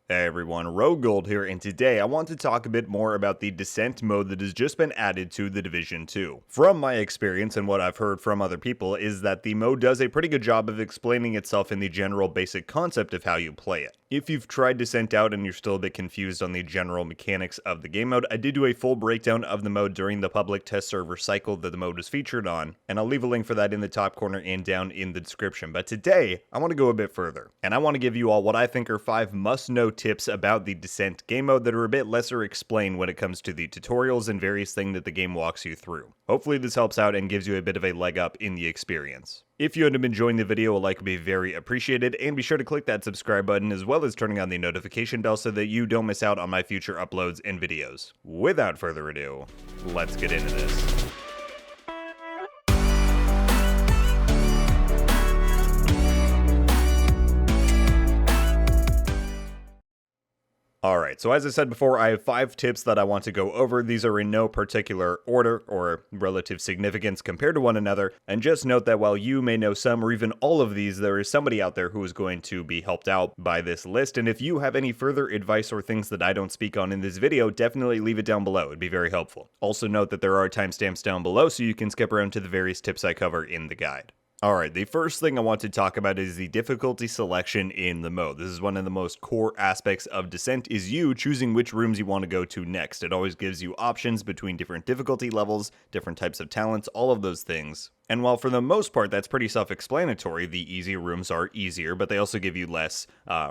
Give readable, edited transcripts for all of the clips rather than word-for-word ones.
Hey everyone, RogueGold here, and today I want to talk a bit more about the Descent mode that has just been added to The Division 2. From my experience and what I've heard from other people is that the mode does a pretty good job of explaining itself in the general basic concept of how you play it. If you've tried Descent out and you're still a bit confused on the general mechanics of the game mode, I did do a full breakdown of the mode during the public test server cycle that the mode was featured on, and I'll leave a link for that in the top corner and down in the description. But today, I want to go a bit further, and I want to give you all what I think are 5 must-know tips about the Descent game mode that are a bit lesser explained when it comes to the tutorials and various things that the game walks you through. Hopefully this helps out and gives you a bit of a leg up in the experience. If you end up enjoying the video, a like would be very appreciated, and be sure to click that subscribe button as well as turning on the notification bell so that you don't miss out on my future uploads and videos. Without further ado, let's get into this. Alright, so as I said before, I have 5 tips that I want to go over. These are in no particular order or relative significance compared to one another, and just note that while you may know some or even all of these, there is somebody out there who is going to be helped out by this list, and if you have any further advice or things that I don't speak on in this video, definitely leave it down below. It'd be very helpful. Also note that there are timestamps down below so you can skip around to the various tips I cover in the guide. Alright, the first thing I want to talk about is the difficulty selection in the mode. This is one of the most core aspects of Descent, is you choosing which rooms you want to go to next. It always gives you options between different difficulty levels, different types of talents, all of those things. And while for the most part that's pretty self-explanatory, the easier rooms are easier, but they also give you less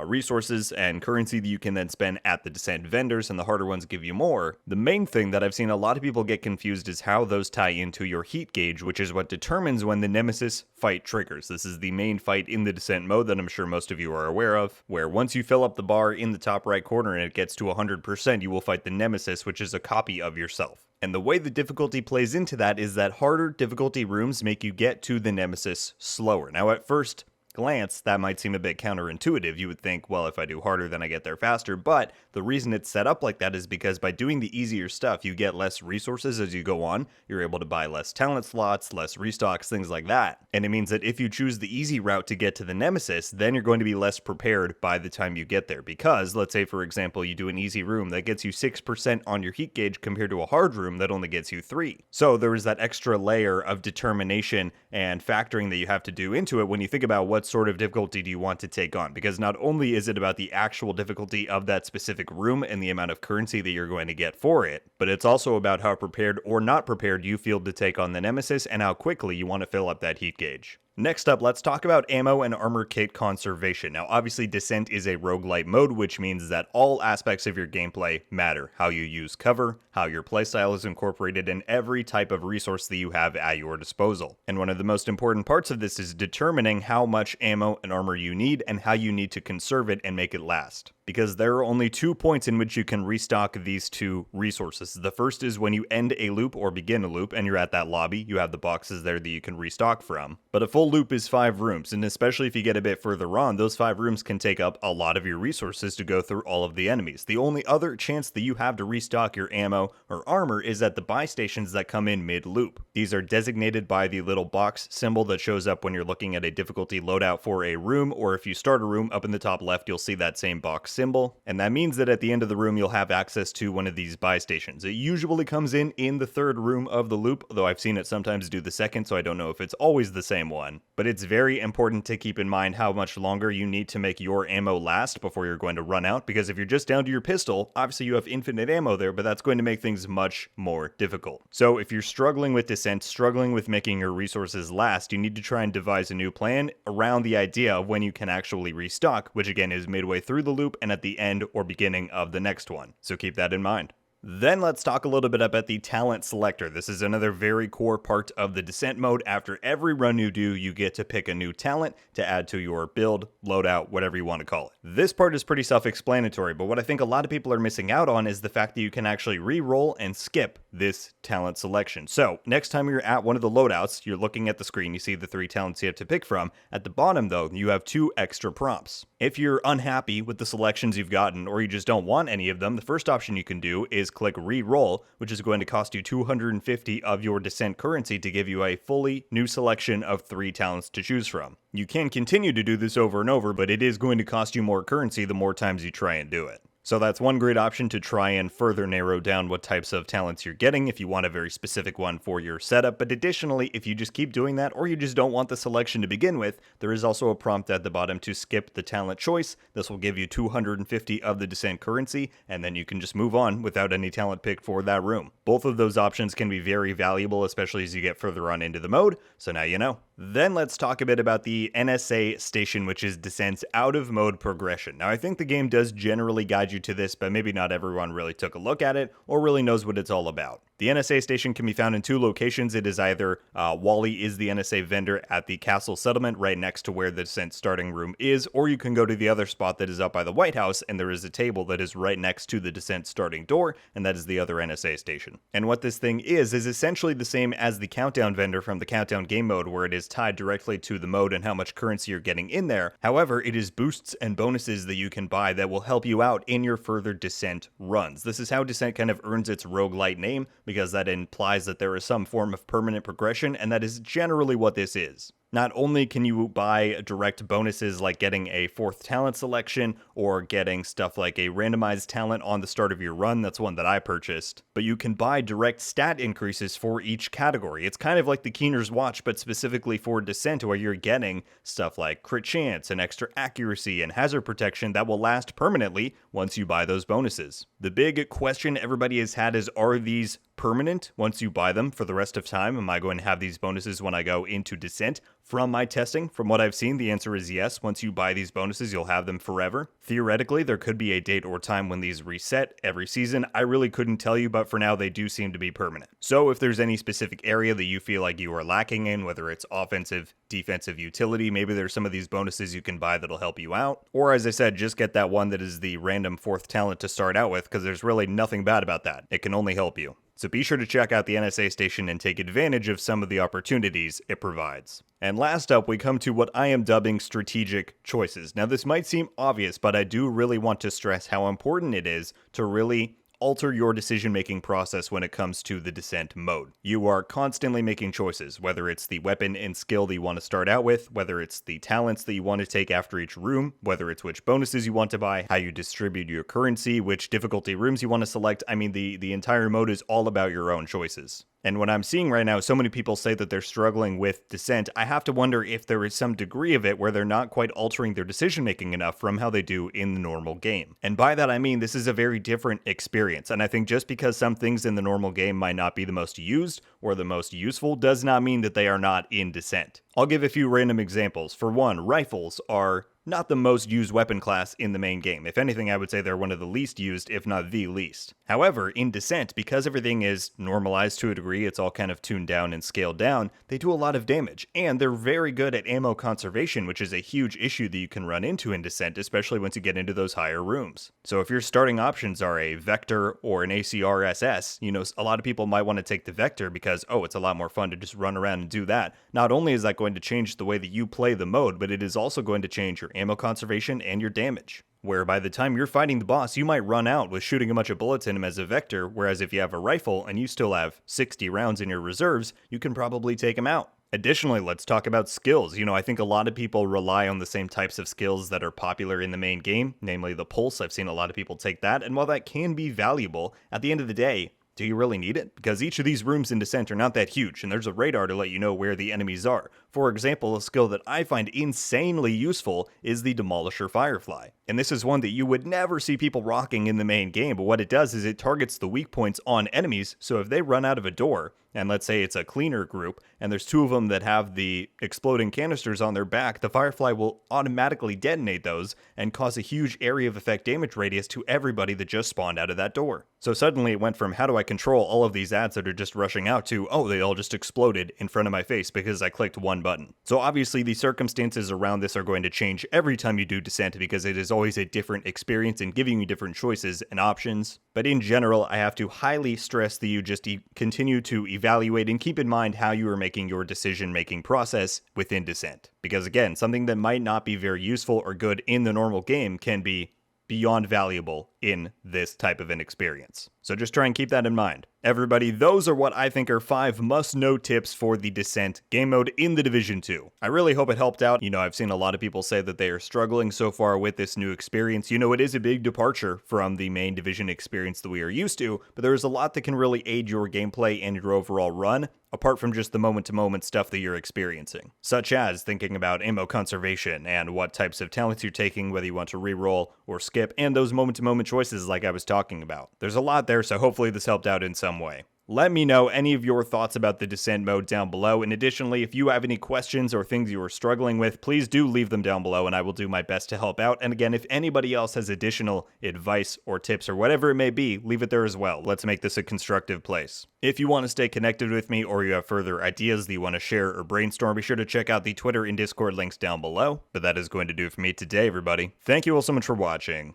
resources and currency that you can then spend at the Descent vendors, and the harder ones give you more. The main thing that I've seen a lot of people get confused is how those tie into your heat gauge, which is what determines when the Nemesis fight triggers. This is the main fight in the Descent mode that I'm sure most of you are aware of, where once you fill up the bar in the top right corner and it gets to 100%, you will fight the Nemesis, which is a copy of yourself. And the way the difficulty plays into that is that harder difficulty rooms make you get to the Nemesis slower. Now at first glance, that might seem a bit counterintuitive. You would think, well, if I do harder, then I get there faster. But the reason it's set up like that is because by doing the easier stuff, you get less resources as you go on. You're able to buy less talent slots, less restocks, things like that. And it means that if you choose the easy route to get to the Nemesis, then you're going to be less prepared by the time you get there. Because, let's say, for example, you do an easy room that gets you 6% on your heat gauge compared to a hard room that only gets you 3. So there is that extra layer of determination and factoring that you have to do into it when you think about what sort of difficulty do you want to take on, because not only is it about the actual difficulty of that specific room and the amount of currency that you're going to get for it, but it's also about how prepared or not prepared you feel to take on the Nemesis and how quickly you want to fill up that heat gauge. Next up, let's talk about ammo and armor kit conservation. Now, obviously, Descent is a roguelite mode, which means that all aspects of your gameplay matter. How you use cover, how your playstyle is incorporated, and every type of resource that you have at your disposal. And one of the most important parts of this is determining how much ammo and armor you need and how you need to conserve it and make it last. Because there are only 2 points in which you can restock these 2 resources. The first is when you end a loop or begin a loop and you're at that lobby, you have the boxes there that you can restock from. But a full loop is 5 rooms, and especially if you get a bit further on, those 5 rooms can take up a lot of your resources to go through all of the enemies. The only other chance that you have to restock your ammo or armor is at the buy stations that come in mid-loop. These are designated by the little box symbol that shows up when you're looking at a difficulty loadout for a room, or if you start a room, up in the top left you'll see that same box symbol, and that means that at the end of the room you'll have access to one of these buy stations. It usually comes in the 3rd room of the loop, though I've seen it sometimes do the 2nd, so I don't know if it's always the same one. But it's very important to keep in mind how much longer you need to make your ammo last before you're going to run out, because if you're just down to your pistol, obviously you have infinite ammo there, but that's going to make things much more difficult. So if you're struggling with Descent, struggling with making your resources last, you need to try and devise a new plan around the idea of when you can actually restock, which again is midway through the loop and at the end or beginning of the next one. So keep that in mind. Then let's talk a little bit about the talent selector. This is another very core part of the Descent mode. After every run you do, you get to pick a new talent to add to your build, loadout, whatever you want to call it. This part is pretty self-explanatory, but what I think a lot of people are missing out on is the fact that you can actually re-roll and skip this talent selection. So next time you're at one of the loadouts, you're looking at the screen, you see the 3 talents you have to pick from. At the bottom though, you have 2 extra prompts. If you're unhappy with the selections you've gotten, or you just don't want any of them, the first option you can do is click re-roll, which is going to cost you 250 of your descent currency to give you a fully new selection of 3 talents to choose from. You can continue to do this over and over, but it is going to cost you more currency the more times you try and do it. So that's one great option to try and further narrow down what types of talents you're getting if you want a very specific one for your setup. But additionally, if you just keep doing that or you just don't want the selection to begin with, there is also a prompt at the bottom to skip the talent choice. This will give you 250 of the descent currency, and then you can just move on without any talent picked for that room. Both of those options can be very valuable, especially as you get further on into the mode, so now you know. Then let's talk a bit about the NSA Station, which is Descent's out-of-mode progression. Now, I think the game does generally guide you to this, but maybe not everyone really took a look at it or really knows what it's all about. The NSA Station can be found in 2 locations. It is either Wally is the NSA vendor at the Castle Settlement right next to where the Descent starting room is, or you can go to the other spot that is up by the White House, and there is a table that is right next to the Descent starting door, and that is the other NSA Station. And what this thing is essentially the same as the Countdown vendor from the Countdown game mode, where it is tied directly to the mode and how much currency you're getting in there. However, it is boosts and bonuses that you can buy that will help you out in your further Descent runs. This is how Descent kind of earns its roguelite name, because that implies that there is some form of permanent progression, and that is generally what this is. Not only can you buy direct bonuses like getting a 4th talent selection or getting stuff like a randomized talent on the start of your run, that's one that I purchased, but you can buy direct stat increases for each category. It's kind of like the Keener's Watch, but specifically for Descent, where you're getting stuff like crit chance and extra accuracy and hazard protection that will last permanently once you buy those bonuses. The big question everybody has had is, are these permanent once you buy them for the rest of time? Am I going to have these bonuses when I go into Descent? From my testing, from what I've seen, the answer is yes. Once you buy these bonuses, you'll have them forever. Theoretically, there could be a date or time when these reset every season. I really couldn't tell you, but for now, they do seem to be permanent. So if there's any specific area that you feel like you are lacking in, whether it's offensive, defensive utility, maybe there's some of these bonuses you can buy that'll help you out. Or as I said, just get that one that is the random 4th talent to start out with, because there's really nothing bad about that. It can only help you. So be sure to check out the NSA Station and take advantage of some of the opportunities it provides. And last up, we come to what I am dubbing strategic choices. Now, this might seem obvious, but I do really want to stress how important it is to really alter your decision-making process when it comes to the Descent mode. You are constantly making choices, whether it's the weapon and skill that you want to start out with, whether it's the talents that you want to take after each room, whether it's which bonuses you want to buy, how you distribute your currency, which difficulty rooms you want to select. I mean, the entire mode is all about your own choices. And what I'm seeing right now, so many people say that they're struggling with Descent. I have to wonder if there is some degree of it where they're not quite altering their decision-making enough from how they do in the normal game. And by that I mean this is a very different experience, and I think just because some things in the normal game might not be the most used or the most useful does not mean that they are not in Descent. I'll give a few random examples. For one, rifles are not the most used weapon class in the main game. If anything, I would say they're one of the least used, if not the least. However, in Descent, because everything is normalized to a degree, it's all kind of tuned down and scaled down, they do a lot of damage, and they're very good at ammo conservation, which is a huge issue that you can run into in Descent, especially once you get into those higher rooms. So if your starting options are a Vector or an ACR-SS, you know, a lot of people might want to take the Vector because, oh, it's a lot more fun to just run around and do that. Not only is that going to change the way that you play the mode, but it is also going to change your ammo conservation and your damage, where by the time you're fighting the boss, you might run out with shooting a bunch of bullets in him as a Vector, whereas if you have a rifle and you still have 60 rounds in your reserves, you can probably take him out. Additionally, let's talk about skills. You know, I think a lot of people rely on the same types of skills that are popular in the main game, namely the pulse. I've seen a lot of people take that, and while that can be valuable, at the end of the day, do you really need it? Because each of these rooms in Descent are not that huge, and there's a radar to let you know where the enemies are. For example, a skill that I find insanely useful is the Demolisher Firefly. And this is one that you would never see people rocking in the main game, but what it does is it targets the weak points on enemies, so if they run out of a door, and let's say it's a cleaner group, and there's 2 of them that have the exploding canisters on their back, the Firefly will automatically detonate those and cause a huge area of effect damage radius to everybody that just spawned out of that door. So suddenly it went from how do I control all of these ads that are just rushing out to, oh, they all just exploded in front of my face because I clicked one button. So obviously the circumstances around this are going to change every time you do Descent because it is always a different experience and giving you different choices and options. But in general, I have to highly stress that you just continue to evaluate and keep in mind how you are making your decision-making process within Descent. Because again, something that might not be very useful or good in the normal game can be beyond valuable in this type of an experience. So just try and keep that in mind. Everybody, those are what I think are 5 must-know tips for the Descent game mode in The Division 2. I really hope it helped out. I've seen a lot of people say that they are struggling so far with this new experience. It is a big departure from the main Division experience that we are used to, but there is a lot that can really aid your gameplay and your overall run, apart from just the moment-to-moment stuff that you're experiencing, such as thinking about ammo conservation and what types of talents you're taking, whether you want to reroll or skip, and those moment-to-moment choices like I was talking about. There's a lot there, so hopefully this helped out in some way. Let me know any of your thoughts about the Descent mode down below, and additionally, if you have any questions or things you are struggling with, please do leave them down below and I will do my best to help out. And again, if anybody else has additional advice or tips or whatever it may be, leave it there as well. Let's make this a constructive place. If you want to stay connected with me or you have further ideas that you want to share or brainstorm, be sure to check out the Twitter and Discord links down below. But that is going to do it for me today, everybody. Thank you all so much for watching.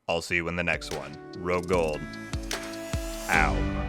I'll see you in the next one. RogueGold. Ow.